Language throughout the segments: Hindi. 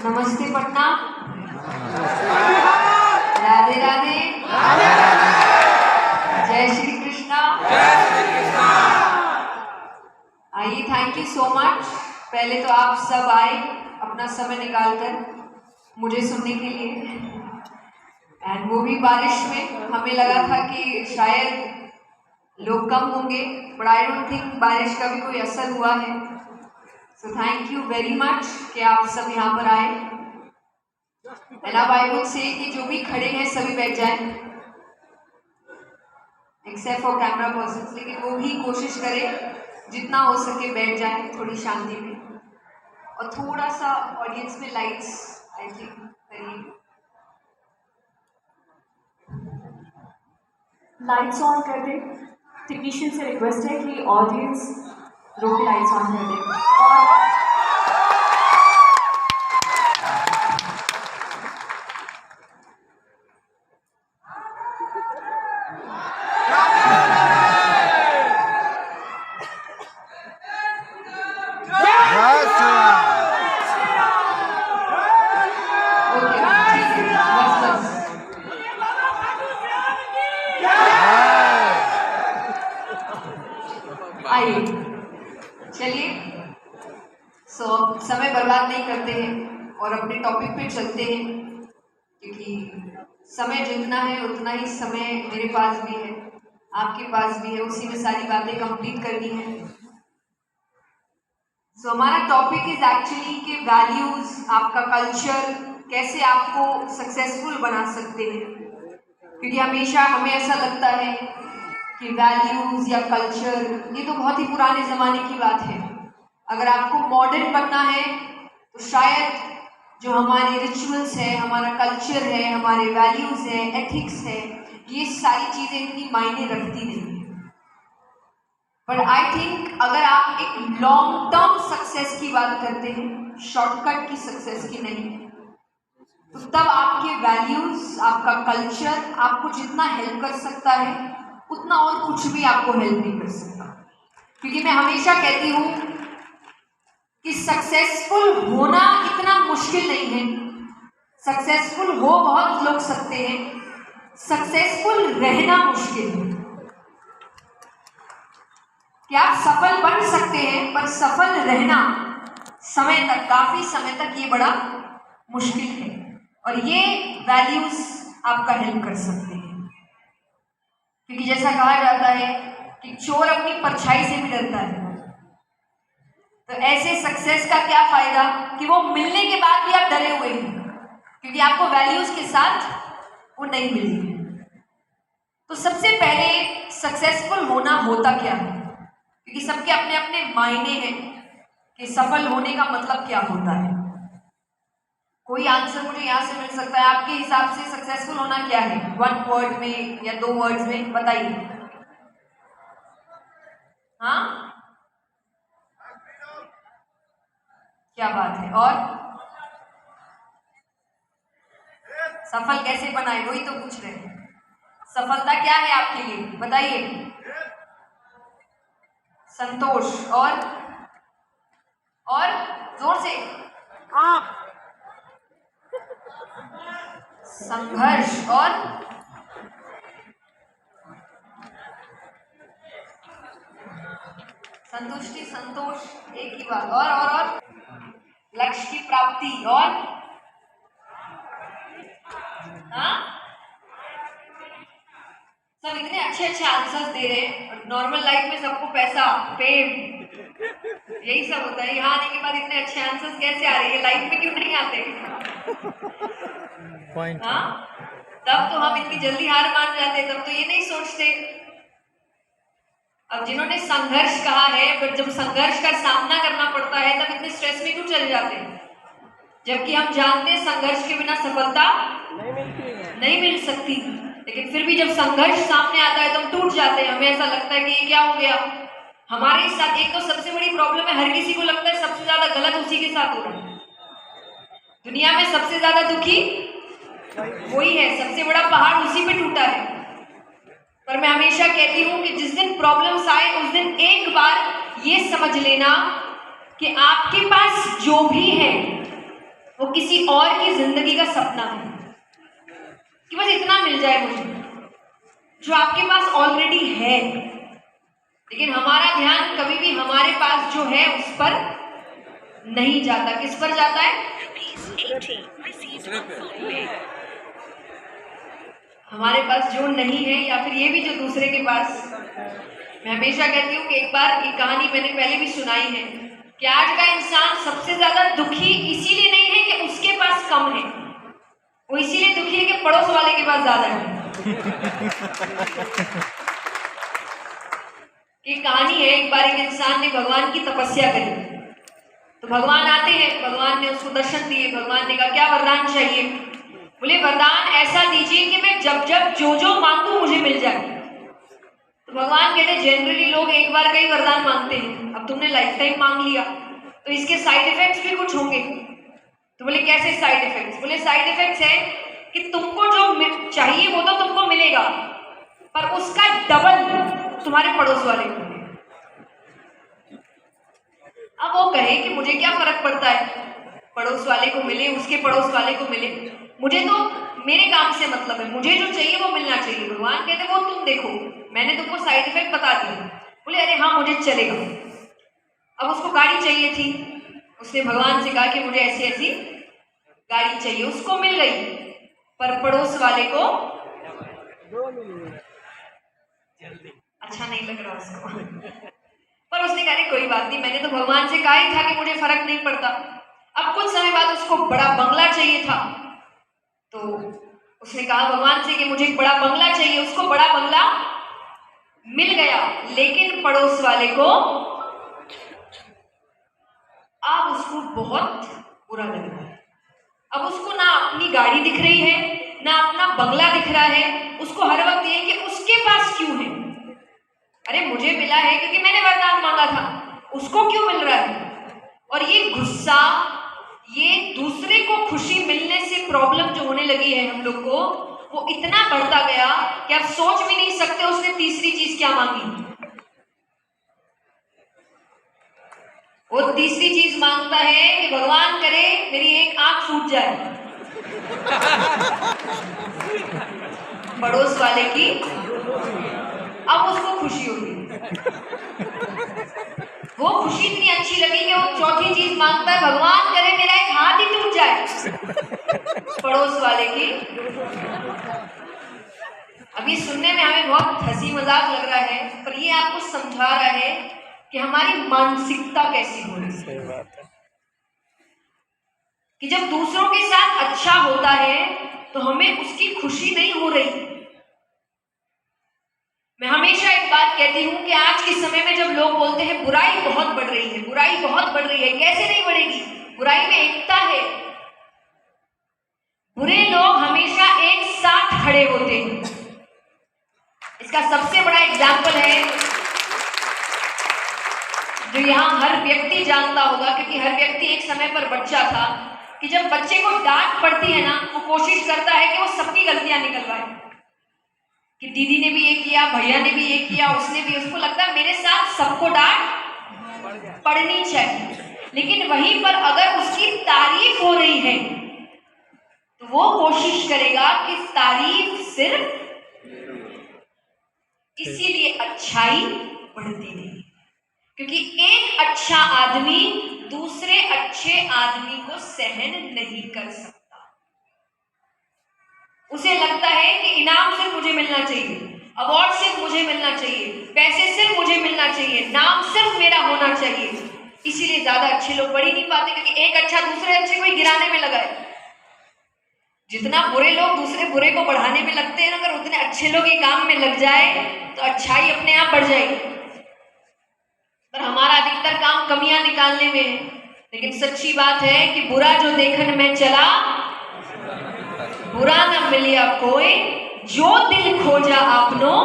नमस्ते पटना, राधे राधे, जय श्री कृष्णा। आइए, थैंक यू सो मच। पहले तो आप सब आए अपना समय निकालकर मुझे सुनने के लिए, एंड वो भी बारिश में। हमें लगा था कि शायद लोग कम होंगे, बट आई डोंट थिंक बारिश का भी कोई असर हुआ है। So thank you very much कि आप सब यहाँ पर आए। एंड अब आई वुड से कि जो भी खड़े हैं सभी बैठ जाएं, एक्सेप्ट फॉर कैमरा पर्सन्स, लेकिन वो भी कोशिश करें जितना हो सके बैठ जाएं थोड़ी शांति में। और थोड़ा सा ऑडियंस में लाइट्स आई थिंक करिए, लाइट्स ऑन कर दे। टेक्नीशियन से रिक्वेस्ट है कि ऑडियंस रोक के लाइट्स ऑन कर दे। और आइए चलिए। सो समय बर्बाद नहीं करते हैं और अपने टॉपिक पे चलते हैं, क्योंकि समय जितना है उतना ही समय मेरे पास भी है, आपके पास भी है, उसी में सारी बातें कंप्लीट करनी है। सो हमारा टॉपिक इज एक्चुअली कि वैल्यूज, आपका कल्चर कैसे आपको सक्सेसफुल बना सकते हैं। क्योंकि हमेशा हमें ऐसा लगता है कि वैल्यूज या कल्चर ये तो बहुत ही पुराने ज़माने की बात है। अगर आपको मॉडर्न बनना है तो शायद जो हमारे रिचुअल्स है, हमारा कल्चर है, हमारे वैल्यूज है, एथिक्स है, ये सारी चीज़ें इतनी मायने रखती नहीं है। बट आई थिंक अगर आप एक लॉन्ग टर्म सक्सेस की बात करते हैं, शॉर्टकट की सक्सेस की नहीं, तो तब आपके वैल्यूज, आपका कल्चर आपको जितना हेल्प कर सकता है उतना और कुछ भी आपको हेल्प नहीं कर सकता। क्योंकि मैं हमेशा कहती हूँ कि सक्सेसफुल होना इतना मुश्किल नहीं है। सक्सेसफुल हो बहुत लोग सकते हैं, सक्सेसफुल रहना मुश्किल है। कि आप सफल बन सकते हैं पर सफल रहना समय तक, काफी समय तक ये बड़ा मुश्किल है। और ये वैल्यूज आपका हेल्प कर सकते हैं। क्योंकि जैसा कहा जाता है कि चोर अपनी परछाई से भी डरता है, तो ऐसे सक्सेस का क्या फायदा कि वो मिलने के बाद भी आप डरे हुए हैं, क्योंकि आपको वैल्यूज के साथ वो नहीं मिली है। तो सबसे पहले सक्सेसफुल होना होता क्या है, क्योंकि सबके अपने अपने मायने हैं कि सफल होने का मतलब क्या होता है। कोई आंसर मुझे यहाँ से मिल सकता है? आपके हिसाब से सक्सेसफुल होना क्या है? 1 वर्ड में या 2 वर्ड्स में बताइए। हाँ, क्या बात है। और सफल कैसे बनाए, वही तो पूछ रहे हैं। सफलता क्या है आपके लिए, बताइए। संतोष, और जोर से। संघर्ष, और संतुष्टि, संतोष, एक ही बात। और लक्ष्य की प्राप्ति, और हाँ, सब इतने अच्छे अच्छे आंसर्स दे रहे हैं। नॉर्मल लाइफ में सबको पैसा, फेम, यही सब होता है। यहाँ आने के बाद इतने अच्छे आंसर्स कैसे आ रहे हैं? लाइफ में क्यों नहीं आते? हाँ, तब तो हम इतनी जल्दी हार मान जाते, तब तो ये नहीं सोचते। अब जिन्होंने संघर्ष कहा है, बट जब संघर्ष का सामना करना पड़ता है तब इतने स्ट्रेस में क्यों चले जाते हैं? जबकि हम जानते हैं संघर्ष के बिना सफलता नहीं मिल सकती। लेकिन फिर भी जब संघर्ष सामने आता है तो हम टूट जाते हैं। हमें ऐसा लगता है कि ये क्या हो गया हमारे साथ। एक तो सबसे बड़ी प्रॉब्लम है, हर किसी को लगता है सबसे ज्यादा गलत उसी के साथ हो रहा है। दुनिया में सबसे ज्यादा दुखी वही है, सबसे बड़ा पहाड़ उसी पे टूटा है। पर मैं हमेशा कहती हूँ कि जिस दिन प्रॉब्लम्स आए उस दिन एक बार ये समझ लेना कि आपके पास जो भी है वो किसी और की जिंदगी का सपना है कि बस इतना मिल जाए मुझे जो आपके पास ऑलरेडी है। लेकिन हमारा ध्यान कभी भी हमारे पास जो है उस पर नहीं जाता। किस पर जाता है? हमारे पास जो नहीं है, या फिर ये भी जो दूसरे के पास। मैं हमेशा कहती हूँ कि एक बार ये कहानी मैंने पहले भी सुनाई है कि आज का इंसान सबसे ज्यादा दुखी इसीलिए नहीं है कि उसके पास कम है, वो इसीलिए दुखी है कि पड़ोस वाले के पास ज्यादा है। ये कहानी है, एक बार एक इंसान ने भगवान की तपस्या करी तो भगवान आते हैं, भगवान ने उसको दर्शन दिए। भगवान ने कहा क्या वरदान चाहिए? बोले वरदान ऐसा दीजिए कि मैं जब जब जो जो मांगू मुझे मिल जाए। तो भगवान कहते जनरली लोग एक बार का ही वरदान मांगते हैं, अब तुमने लाइफ टाइम मांग लिया तो इसके साइड इफेक्ट्स भी कुछ होंगे। तो बोले कैसे साइड इफेक्ट्स? बोले साइड इफेक्ट्स है कि तुमको जो चाहिए वो तो तुमको मिलेगा, पर उसका डबल तुम्हारे पड़ोस वाले को। अब वो कहे कि मुझे क्या फर्क पड़ता है, पड़ोस वाले को मिले उसके पड़ोस वाले को मिले, मुझे तो मेरे काम से मतलब है, मुझे जो चाहिए वो मिलना चाहिए। भगवान कहते वो तुम देखो, मैंने तुमको साइड इफेक्ट बता दिया। बोले अरे हाँ मुझे चलेगा। अब उसको गाड़ी चाहिए थी, उसने भगवान से कहा कि मुझे ऐसी ऐसी गाड़ी चाहिए, उसको मिल गई, पर पड़ोस वाले को अच्छा नहीं लग रहा उसको। पर उसने कहा कोई बात नहीं, मैंने तो भगवान से कहा ही था कि मुझे फर्क नहीं पड़ता। अब कुछ समय बाद उसको बड़ा बंगला चाहिए था, तो उसने कहा भगवान से कि मुझे एक बड़ा बंगला चाहिए। उसको बड़ा बंगला मिल गया, लेकिन पड़ोस वाले को अब उसको बहुत बुरा लग रहा है। अब उसको ना अपनी गाड़ी दिख रही है, ना अपना बंगला दिख रहा है, उसको हर वक्त ये कि उसके पास क्यों है। अरे मुझे मिला है क्योंकि मैंने वरदान मांगा था, उसको क्यों मिल रहा है। और ये गुस्सा, ये दूसरे को खुशी मिलने से प्रॉब्लम जो होने लगी है हम लोग को, वो इतना बढ़ता गया कि आप सोच भी नहीं सकते उसने तीसरी चीज क्या मांगी। वो तीसरी चीज मांगता है कि भगवान करे मेरी एक आंख फूट जाए। पड़ोस वाले की अब उसको खुशी होगी, वो खुशी इतनी अच्छी लगी कि वो चौथी चीज मांगता है भगवान करे मेरा एक हाथ ही टूट जाए। पड़ोस वाले की। अभी सुनने में हमें बहुत हंसी मजाक लग रहा है, पर ये आपको समझा रहा है कि हमारी मानसिकता कैसी हो रही है कि जब दूसरों के साथ अच्छा होता है तो हमें उसकी खुशी नहीं हो रही। मैं हमेशा एक बात कहती हूं कि आज के समय में जब लोग बोलते हैं बुराई बहुत बढ़ रही है, बुराई बहुत बढ़ रही है, कैसे नहीं बढ़ेगी, बुराई में एकता है। बुरे लोग हमेशा एक साथ खड़े होते हैं। इसका सबसे बड़ा एग्जाम्पल है जो यहाँ हर व्यक्ति जानता होगा, क्योंकि हर व्यक्ति एक समय पर बच्चा था कि जब बच्चे को डांट पड़ती है ना, वो कोशिश करता है कि वो सबकी गलतियां निकलवाए कि दीदी ने भी ये किया, भैया ने भी ये किया, उसने भी, उसको लगता है मेरे साथ सबको डांट पड़नी चाहिए। लेकिन वहीं पर अगर उसकी तारीफ हो रही है तो वो कोशिश करेगा कि तारीफ सिर्फ इसीलिए अच्छाई बढ़ती नहीं, क्योंकि एक अच्छा आदमी दूसरे अच्छे आदमी को सहन नहीं कर सकता। उसे लगता है कि इनाम सिर्फ मुझे मिलना चाहिए, अवार्ड सिर्फ मुझे मिलना चाहिए, पैसे सिर्फ मुझे मिलना चाहिए, नाम सिर्फ मेरा होना चाहिए। इसीलिए ज्यादा अच्छे लोग बढ़ ही नहीं पाते, क्योंकि एक अच्छा दूसरे अच्छे को ही गिराने में लगा है। जितना बुरे लोग दूसरे बुरे को बढ़ाने में लगते हैं, अगर उतने अच्छे लोग ये काम में लग जाए तो अच्छाई अपने आप बढ़ जाएगी। पर हमारा अधिकतर काम कमियां निकालने में है। लेकिन सच्ची बात है कि बुरा जो देखन में चला बुरा न मिलिया कोई, जो दिल खोजा आपनो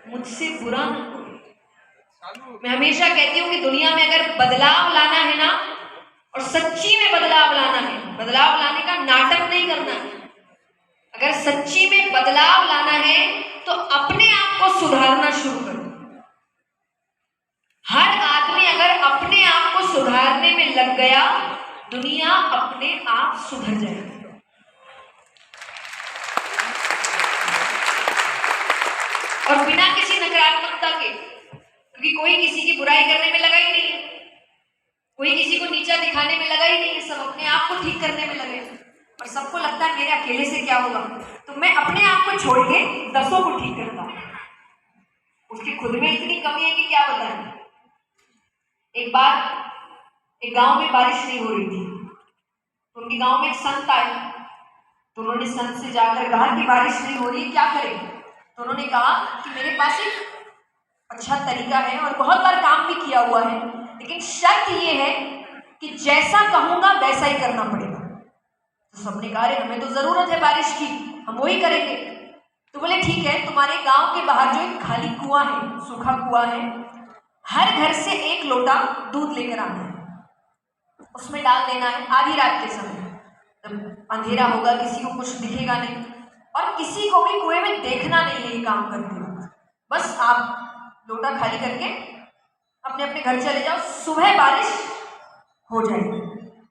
मुझसे बुरा न कोई। मैं हमेशा कहती हूँ कि दुनिया में अगर बदलाव लाना है ना, और सच्ची में बदलाव लाना है, बदलाव लाने का नाटक नहीं करना है, अगर सच्ची में बदलाव लाना है तो अपने आप को सुधारना शुरू करो। हर आदमी अगर अपने आप को सुधारने में लग गया दुनिया अपने आप सुधर जाएगी। और बिना किसी नकारात्मकता के, क्योंकि कोई किसी की बुराई करने में लगा ही नहीं है, कोई किसी को नीचा दिखाने में लगा ही नहीं है, सब अपने आप को ठीक करने में लगे। और सबको लगता है मेरे अकेले से क्या होगा, तो मैं अपने आप को छोड़ के 10 को ठीक करता हूं। उसकी खुद में इतनी कमी है कि क्या बताएं। एक बार एक गांव में बारिश नहीं हो रही थी, तो उनके गांव में एक संत आए, तो उन्होंने संत से जाकर कहा कि बारिश नहीं हो रही है, क्या करें। तो उन्होंने कहा कि मेरे पास एक अच्छा तरीका है और बहुत बार काम भी किया हुआ है, लेकिन शर्त ये है कि जैसा कहूंगा वैसा ही करना पड़ेगा। तो सबने कहा अरे हमें तो जरूरत है बारिश की, हम वही करेंगे। तो बोले ठीक है, तुम्हारे गांव के बाहर जो एक खाली कुआं है, सूखा कुआं है, हर घर से 1 लोटा दूध लेकर आना है, उसमें डाल देना है आधी रात के समय, जब अंधेरा होगा, किसी को कुछ दिखेगा नहीं और किसी को भी कुएं में देखना नहीं है ये काम करते हुए। बस आप लोटा खाली करके अपने अपने घर चले जाओ, सुबह बारिश हो जाएगी।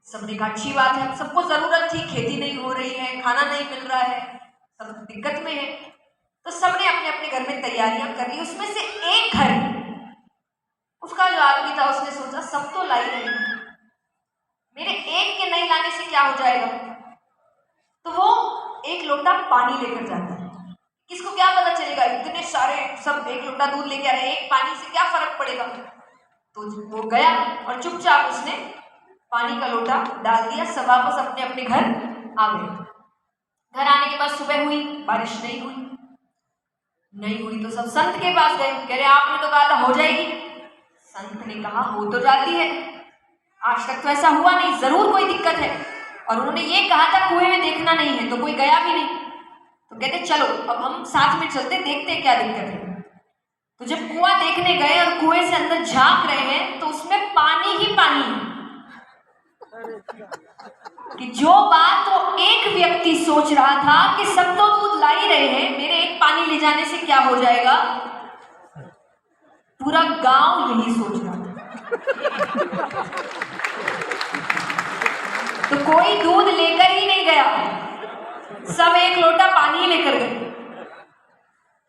सबने कहा अच्छी बात है, सबको जरूरत थी, खेती नहीं हो रही है, खाना नहीं मिल रहा है, सब दिक्कत में है। तो सबने अपने अपने घर में तैयारियां कर ली। उसमें से एक घर, उसका जो आदमी था, उसने सोचा सब तो लाई रहे हैं, मेरे एक के नहीं लाने से क्या हो जाएगा। तो वो 1 लोटा पानी लेकर जाता है। किसको क्या पता चलेगा, इतने सारे सब 1 लोटा दूध लेके आ रहे हैं, एक पानी से क्या फर्क पड़ेगा। तो वो गया और चुपचाप उसने पानी का लोटा डाल दिया, सब वापस अपने अपने घर आ गए। घर आने के बाद सुबह हुई, बारिश नहीं हुई तो सब संत के पास गए, कह रहे आपने तो कहा था हो जाएगी। संत ने कहा हो तो जाती है, आज तक तो ऐसा हुआ नहीं, जरूर कोई दिक्कत है। और उन्होंने ये कहा था कुएं में देखना नहीं है, तो कोई गया भी नहीं। तो कहते चलो अब हम साथ में चलते, देखते क्या दिक्कत है। तो जब कुआं देखने गए और कुएं से अंदर झांक रहे हैं, तो उसमें पानी ही पानी है। कि जो बात वो एक व्यक्ति सोच रहा था कि सब तो दूध ला ही रहे हैं, मेरे एक पानी ले जाने से क्या हो जाएगा, पूरा गांव यही सोच रहा था। तो कोई दूध लेकर ही नहीं गया, सब 1 लोटा पानी लेकर गए।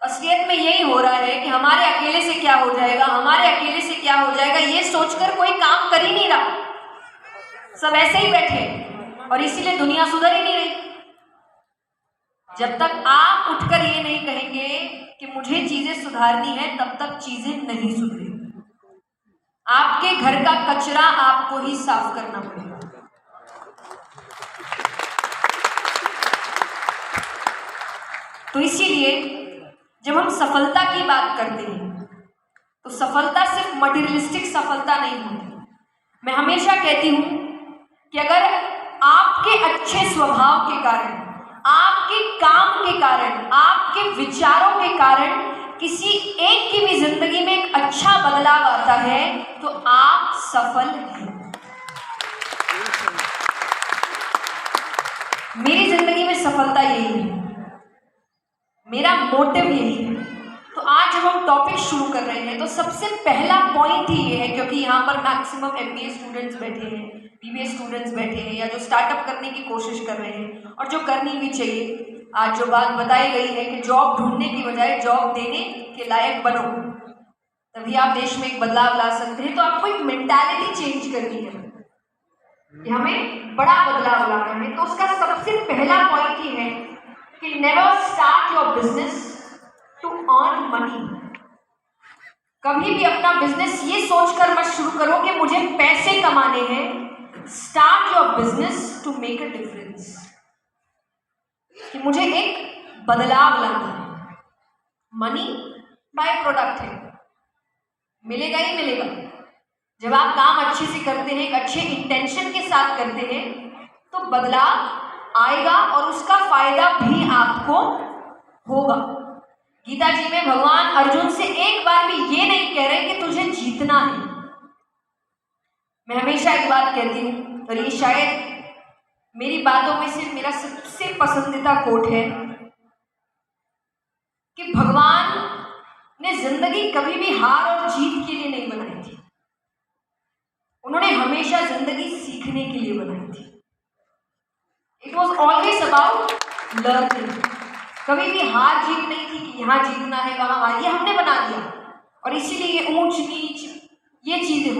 असलियत में यही हो रहा है कि हमारे अकेले से क्या हो जाएगा, हमारे अकेले से क्या हो जाएगा, ये सोचकर कोई काम कर ही नहीं रहा, सब ऐसे ही बैठे और इसीलिए दुनिया सुधर ही नहीं रही। जब तक आप उठकर ये नहीं कहेंगे कि मुझे चीजें सुधारनी है, तब तक चीजें नहीं सुधरेंगी। आपके घर का कचरा आपको ही साफ करना पड़ेगा। तो इसीलिए जब हम सफलता की बात करते हैं, तो सफलता सिर्फ मटेरियलिस्टिक सफलता नहीं होती। मैं हमेशा कहती हूं कि अगर आपके अच्छे स्वभाव के कारण, आपके काम के कारण, आपके विचारों के कारण किसी एक की भी जिंदगी में एक अच्छा बदलाव आता है, तो आप सफल हैं। मेरी जिंदगी में सफलता यही है, मेरा मोटिव यही है। तो आज जब हम टॉपिक शुरू कर रहे हैं, तो सबसे पहला पॉइंट ही ये है, क्योंकि यहाँ पर मैक्सिमम MBA स्टूडेंट्स बैठे हैं, BBA स्टूडेंट्स बैठे हैं, या जो स्टार्टअप करने की कोशिश कर रहे हैं और जो करनी भी चाहिए। आज जो बात बताई गई है कि जॉब ढूंढने की बजाय जॉब देने के लायक बनो, तभी आप देश में एक बदलाव ला सकते हैं। तो आपको एक मेंटालिटी चेंज करनी है कि हमें बड़ा बदलाव लाना है। तो उसका सबसे पहला पॉइंट ही है कि never start your business to earn money. कभी भी अपना बिजनेस ये सोचकर मत शुरू करो कि मुझे पैसे कमाने हैं। Start your business to make a difference, कि मुझे एक बदलाव लाना है। मनी बाय प्रोडक्ट है, मिलेगा ही मिलेगा। जब आप काम अच्छे से करते हैं, एक अच्छे इंटेंशन के साथ करते हैं, तो बदलाव आएगा और उसका फायदा भी आपको होगा। गीता जी में भगवान अर्जुन से एक बार भी ये नहीं कह रहे कि तुझे जीतना है। मैं हमेशा एक बात कहती हूँ, और ये शायद मेरी बातों में से मेरा सबसे पसंदीदा कोट है, कि भगवान ने जिंदगी कभी भी हार और जीत के लिए नहीं बनाई थी। उन्होंने हमेशा जिंदगी सीखने सीखने के लिए बनाई थी। It was always about learning. कभी भी हार जीत नहीं थी कि यहाँ जीतना है वहाँ हार, ये हमने बना दिया और इसीलिए ऊंच नीच ये चीजें हो